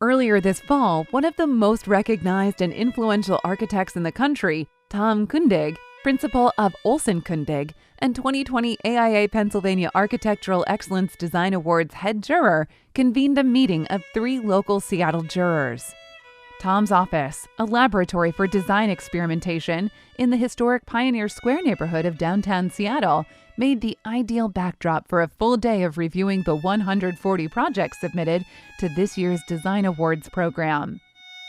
Earlier this fall, one of the most recognized and influential architects in the country, Tom Kundig, principal of Olson Kundig, and 2020 AIA Pennsylvania Architectural Excellence Design Awards head juror, convened a meeting of 3 local Seattle jurors. Tom's office, a laboratory for design experimentation in the historic Pioneer Square neighborhood of downtown Seattle, made the ideal backdrop for a full day of reviewing the 140 projects submitted to this year's Design Awards program.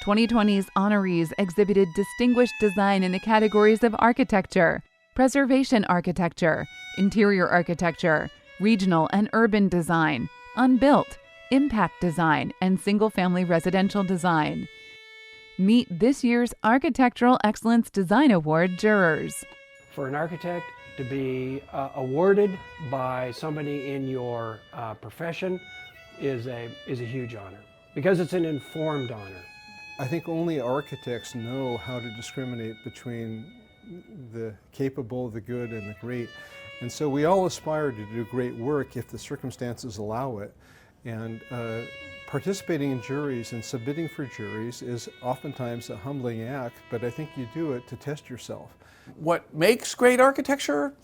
2020's honorees exhibited distinguished design in the categories of architecture, preservation architecture, interior architecture, regional and urban design, unbuilt, impact design, and single-family residential design. Meet this year's Architectural Excellence Design Award jurors. For an architect to be awarded by somebody in your profession is a huge honor, because it's an informed honor. I think only architects know how to discriminate between the capable, the good, and the great. And so we all aspire to do great work if the circumstances allow it. And participating in juries and submitting for juries is oftentimes a humbling act, but I think you do it to test yourself. What makes great architecture?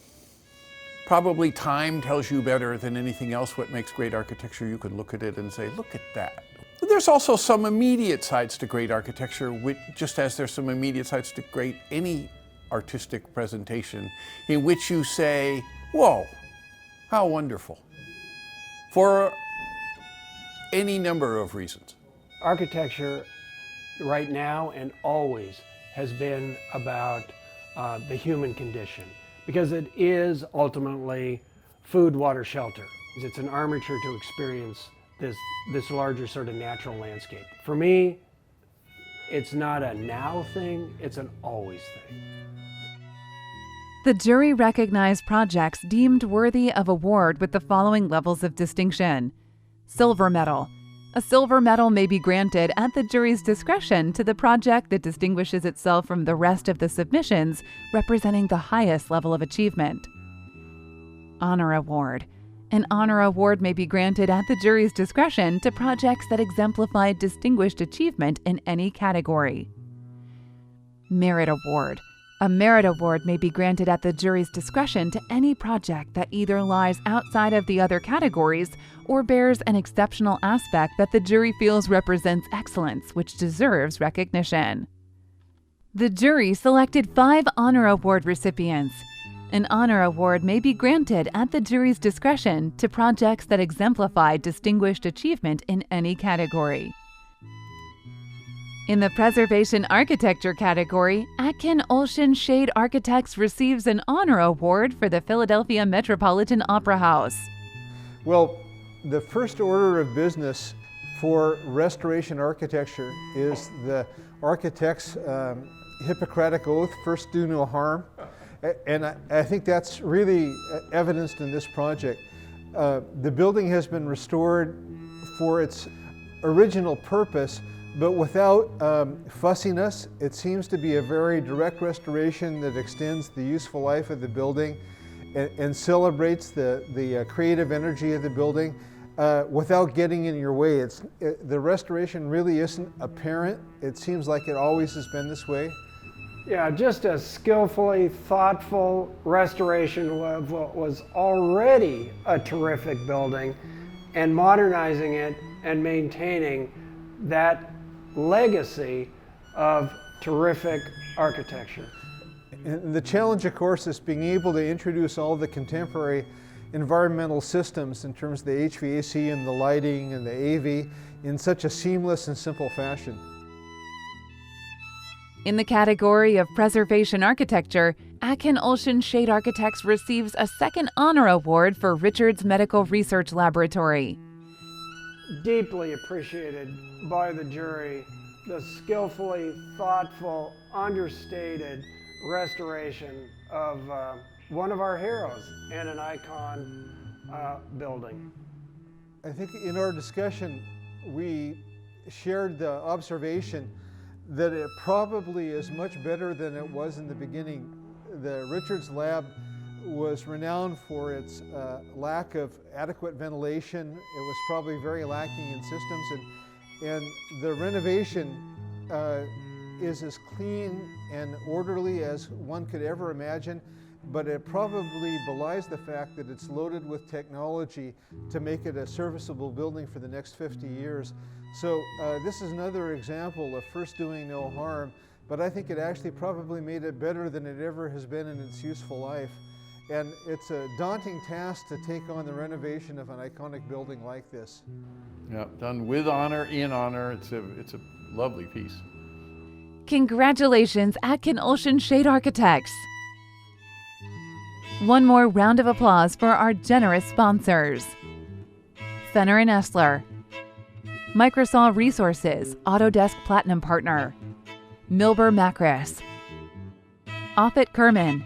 Probably time tells you better than anything else what makes great architecture. You can look at it and say, look at that. There's also some immediate sides to great architecture, just as there's some immediate sides to any artistic presentation, in which you say, whoa, how wonderful, for any number of reasons. Architecture right now and always has been about the human condition, because it is ultimately food, water, shelter. It's an armature to experience this larger sort of natural landscape. For me, it's not a now thing, it's an always thing. The jury recognized projects deemed worthy of award with the following levels of distinction. Silver medal. A silver medal may be granted at the jury's discretion to the project that distinguishes itself from the rest of the submissions, representing the highest level of achievement. Honor award. An honor award may be granted at the jury's discretion to projects that exemplify distinguished achievement in any category. Merit award. A merit award may be granted at the jury's discretion to any project that either lies outside of the other categories or bears an exceptional aspect that the jury feels represents excellence, which deserves recognition. The jury selected 5 honor award recipients. An honor award may be granted at the jury's discretion to projects that exemplify distinguished achievement in any category. In the Preservation Architecture category, Atkin Olshan Shade Architects receives an honor award for the Philadelphia Metropolitan Opera House. Well, the first order of business for restoration architecture is the architect's Hippocratic oath, first do no harm. And I think that's really evidenced in this project. The building has been restored for its original purpose, but without fussiness. It seems to be a very direct restoration that extends the useful life of the building and celebrates the creative energy of the building without getting in your way. The restoration really isn't apparent. It seems like it always has been this way. Yeah, just a skillfully thoughtful restoration of what was already a terrific building, and modernizing it and maintaining that legacy of terrific architecture. And the challenge, of course, is being able to introduce all the contemporary environmental systems in terms of the HVAC and the lighting and the AV in such a seamless and simple fashion. In the category of Preservation Architecture, Atkin Olshan Shade Architects receives a second honor award for Richards Medical Research Laboratory. Deeply appreciated by the jury, the skillfully thoughtful, understated restoration of one of our heroes and an icon building. I think in our discussion, we shared the observation that it probably is much better than it was in the beginning. The Richards Lab was renowned for its lack of adequate ventilation. It was probably very lacking in systems, And the renovation is as clean and orderly as one could ever imagine, but it probably belies the fact that it's loaded with technology to make it a serviceable building for the next 50 years. So this is another example of first doing no harm, but I think it actually probably made it better than it ever has been in its useful life. And it's a daunting task to take on the renovation of an iconic building like this. Yeah, done with honor, in honor. It's a lovely piece. Congratulations, Atkin Ocean Shade Architects! One more round of applause for our generous sponsors. Fenner & Essler, Microsoft Resources, Autodesk Platinum Partner, Milber Macris, Offit Kerman,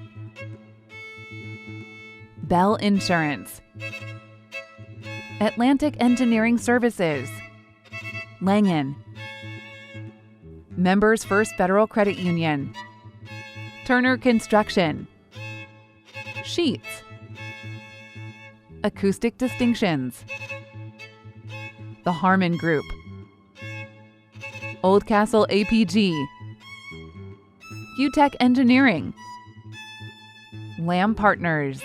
Bell Insurance, Atlantic Engineering Services, Langen, Members First Federal Credit Union, Turner Construction, Sheets, Acoustic Distinctions, The Harmon Group, Oldcastle APG, UTech Engineering, Lamb Partners.